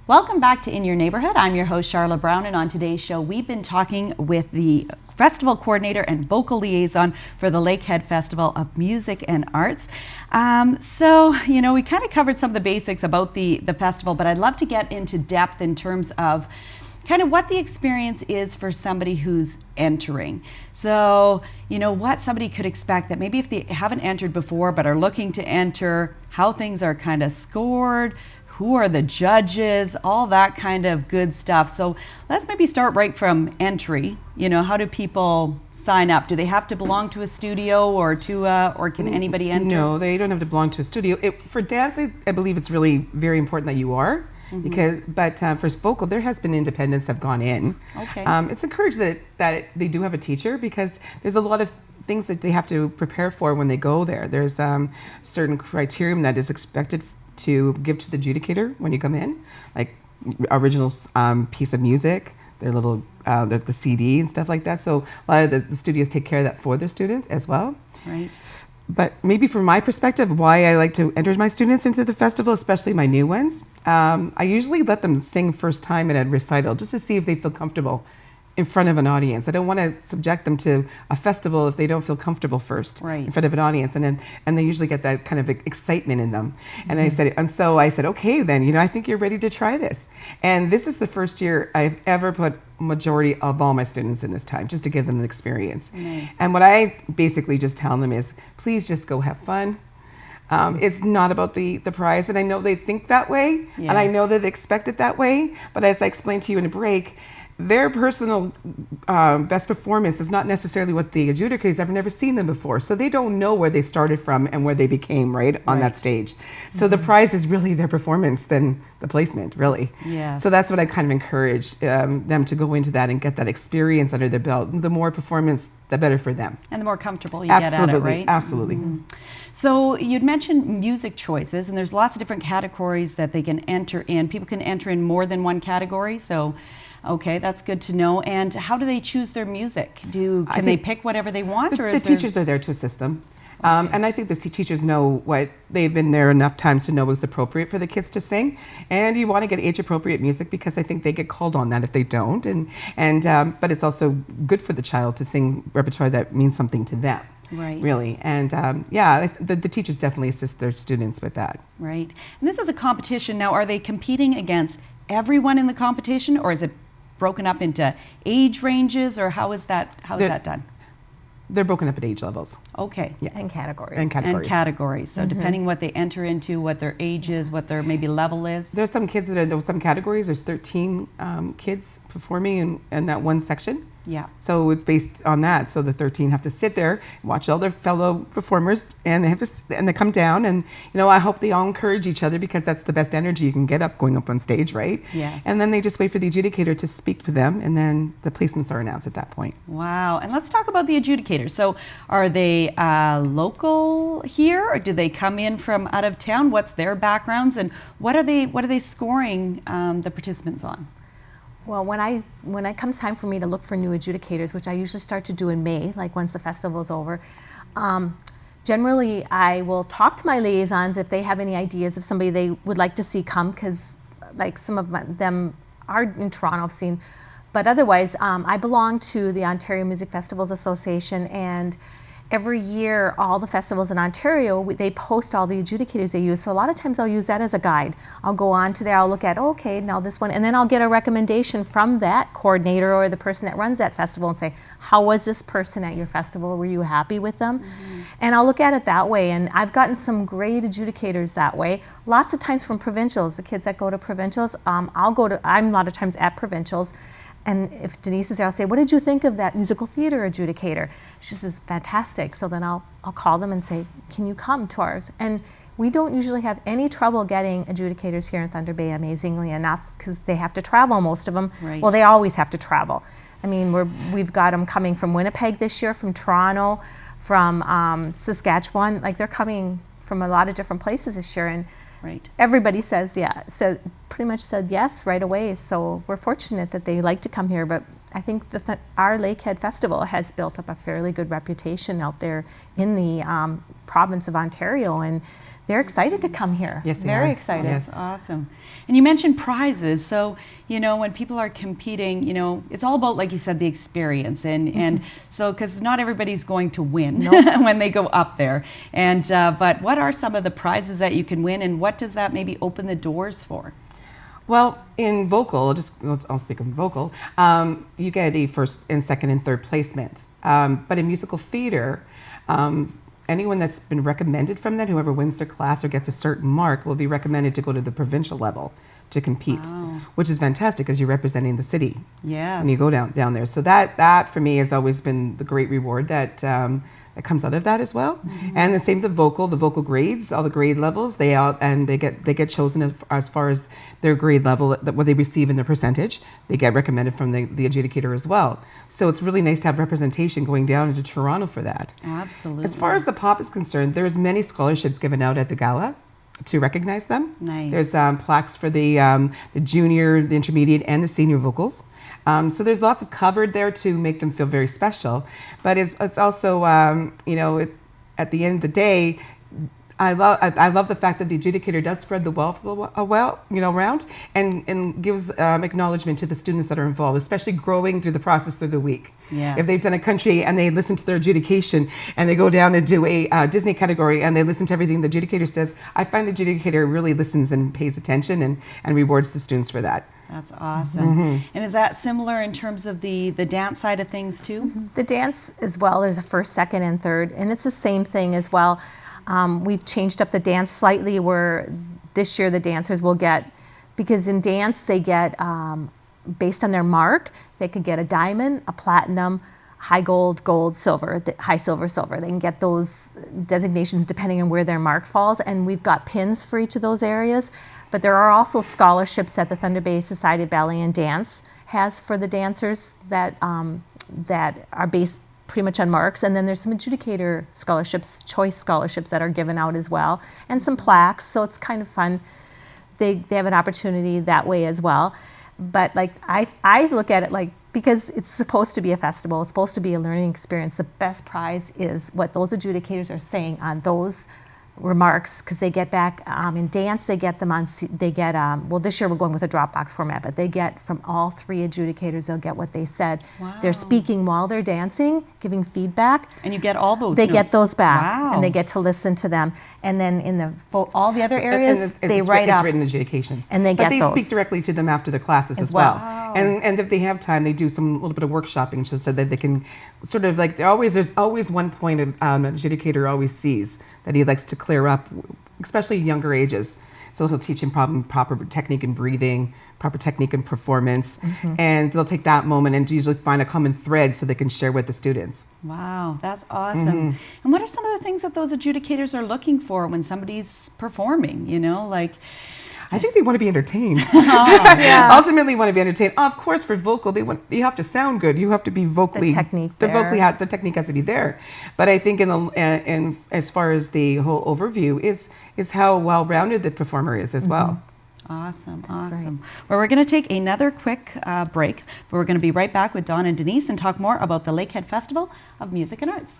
Welcome back to In Your Neighborhood. I'm your host, Charlotte Brown, and on today's show, we've been talking with the festival coordinator and vocal liaison for the Lakehead Festival of Music and Arts. We kind of covered some of the basics about the festival, but I'd love to get into depth in terms of kind of what the experience is for somebody who's entering. So, what somebody could expect that maybe if they haven't entered before but are looking to enter, how things are kind of scored, who are the judges, all that kind of good stuff. So let's maybe start right from entry. How do people sign up? Do they have to belong to a studio or can anybody enter? No, they don't have to belong to a studio. For dance, I believe it's really very important that you are. Mm-hmm. But for vocal, there has been independents have gone in. Okay. It's encouraged that they do have a teacher because there's a lot of things that they have to prepare for when they go there. There's certain criterion that is expected to give to the adjudicator when you come in, like original piece of music, their little the CD and stuff like that. So a lot of the studios take care of that for their students as well. Right. But maybe from my perspective, why I like to enter my students into the festival, especially my new ones, I usually let them sing first time at a recital just to see if they feel comfortable in front of an audience. I don't want to subject them to a festival if they don't feel comfortable first in front of an audience, and they usually get that kind of excitement in them. And so I said, okay, then I think you're ready to try this. And this is the first year I've ever put majority of all my students in this time, just to give them the experience. Nice. And what I basically just tell them is, please just go have fun. It's not about the prize, and I know they think that way, yes, and I know that they expect it that way. But as I explained to you in a break, their personal best performance is not necessarily what the adjudicators have never seen them before. So they don't know where they started from and where they became on that stage. So the prize is really their performance than the placement, really. Yes. So that's what I kind of encourage them to go into that and get that experience under their belt. The more performance, the better for them. And the more comfortable you get at it, right? Absolutely. Mm-hmm. So you'd mentioned music choices, and there's lots of different categories that they can enter in. People can enter in more than one category, so okay, that's good to know. And how do they choose their music? Can they pick whatever they want? The teachers are there to assist them. Okay. And I think the teachers know what they've been there enough times to know what's appropriate for the kids to sing. And you want to get age-appropriate music because I think they get called on that if they don't. But it's also good for the child to sing repertoire that means something to them. Right. Really. And the teachers definitely assist their students with that. Right. And this is a competition. Now, are they competing against everyone in the competition, or is it broken up into age ranges, or how is that done? They're broken up at age levels. Okay. Yeah. And categories. So depending what they enter into, what their age is, what their maybe level is. There's some kids some categories. There's 13 kids performing in that one section. Yeah. So it's based on that. So the 13 have to sit there, watch all their fellow performers, and they come down. And I hope they all encourage each other because that's the best energy you can get going up on stage, right? Yes. And then they just wait for the adjudicator to speak to them, and then the placements are announced at that point. Wow. And let's talk about the adjudicators. So are they local here, or do they come in from out of town? What's their backgrounds, and what are they scoring the participants on? Well, when it comes time for me to look for new adjudicators, which I usually start to do in May, like once the festival's over, generally I will talk to my liaisons if they have any ideas of somebody they would like to see come, because like some of them are in Toronto, I've seen. But otherwise, I belong to the Ontario Music Festivals Association, and every year, all the festivals in Ontario, they post all the adjudicators they use. So a lot of times I'll use that as a guide. I'll go on to there, I'll look at, okay, now this one, and then I'll get a recommendation from that coordinator or the person that runs that festival and say, how was this person at your festival? Were you happy with them? Mm-hmm. And I'll look at it that way. And I've gotten some great adjudicators that way. Lots of times from provincials, the kids that go to provincials, I'm a lot of times at provincials. And if Denise is there, I'll say, what did you think of that musical theater adjudicator? She says, fantastic. So then I'll call them and say, can you come to ours? And we don't usually have any trouble getting adjudicators here in Thunder Bay, amazingly enough, because they have to travel, most of them. Right. Well, they always have to travel. I mean, we've got them coming from Winnipeg this year, from Toronto, from Saskatchewan. Like, they're coming from a lot of different places this year. And Right. everybody says, pretty much said yes right away. So we're fortunate that they like to come here. But I think that our Lakehead Festival has built up a fairly good reputation out there in the province of Ontario. And they're excited to come here. Yes, they Very are. excited. Yes. That's awesome. And you mentioned prizes. So, when people are competing, it's all about, like you said, the experience. And so, because not everybody's going to win when they go up there. And but what are some of the prizes that you can win, and what does that maybe open the doors for? Well, in vocal, I'll speak of vocal, you get a first and second and third placement. But in musical theater, anyone that's been recommended from that, whoever wins their class or gets a certain mark, will be recommended to go to the provincial level to compete, which is fantastic because you're representing the city. Yes. And you go down there. So that for me has always been the great reward that comes out of that as well. And the same with the vocal grades, all the grade levels, they get chosen as far as their grade level, what they receive in their percentage. They get recommended from the adjudicator as well. So it's really nice to have representation going down into Toronto for that. Absolutely. As far as the pop is concerned, there's many scholarships given out at the gala to recognize them. Nice. There's plaques for the junior, the intermediate, and the senior vocals. So there's lots of covered there to make them feel very special. But it's also, at the end of the day, I love the fact that the adjudicator does spread the wealth around and gives acknowledgement to the students that are involved, especially growing through the process through the week. Yes. If they've done a country and they listen to their adjudication and they go down and do a Disney category and they listen to everything the adjudicator says, I find the adjudicator really listens and pays attention and rewards the students for that. That's awesome. And is that similar in terms of the dance side of things too? The dance as well, there's a first, second, and third, and it's the same thing as well. We've changed up the dance slightly where this year the dancers will get, because in dance they get, based on their mark, they could get a diamond, a platinum, high gold, gold, silver, high silver, silver. They can get those designations depending on where their mark falls, and we've got pins for each of those areas. But there are also scholarships that the Thunder Bay Society of Ballet and Dance has for the dancers that are based pretty much on marks. And then there's some adjudicator scholarships, choice scholarships that are given out as well, and some plaques. So it's kind of fun. They have an opportunity that way as well. But like I look at it like, because it's supposed to be a festival, it's supposed to be a learning experience, the best prize is what those adjudicators are saying on those remarks, because they get back in dance, they get them on, well, this year we're going with a Dropbox format, but they get from all three adjudicators, they'll get what they said. Wow. They're speaking while they're dancing, giving feedback. And you get all those They notes. get those back, Wow. and they get to listen to them. And then in all the other areas, they write it's up. written adjudications. And they get But they those. speak directly to them after the classes as well. well. Wow. And if they have time, they do some little bit of workshopping so that they can sort of like, there's always one point an adjudicator always sees that he likes to clear up, especially younger ages. So he'll teach them proper technique in breathing, proper technique in performance, and they'll take that moment and usually find a common thread so they can share with the students. Wow, that's awesome. And what are some of the things that those adjudicators are looking for when somebody's performing, like... I think they want to be entertained. Yeah. Ultimately, want to be entertained. Of course, for vocal, you have to sound good. You have to be vocally. The technique The technique has to be there. But I think in as far as the whole overview is how well-rounded the performer is as well. Awesome, That's awesome. Well, we're going to take another quick break, but we're going to be right back with Dawn and Denise and talk more about the Lakehead Festival of Music and Arts.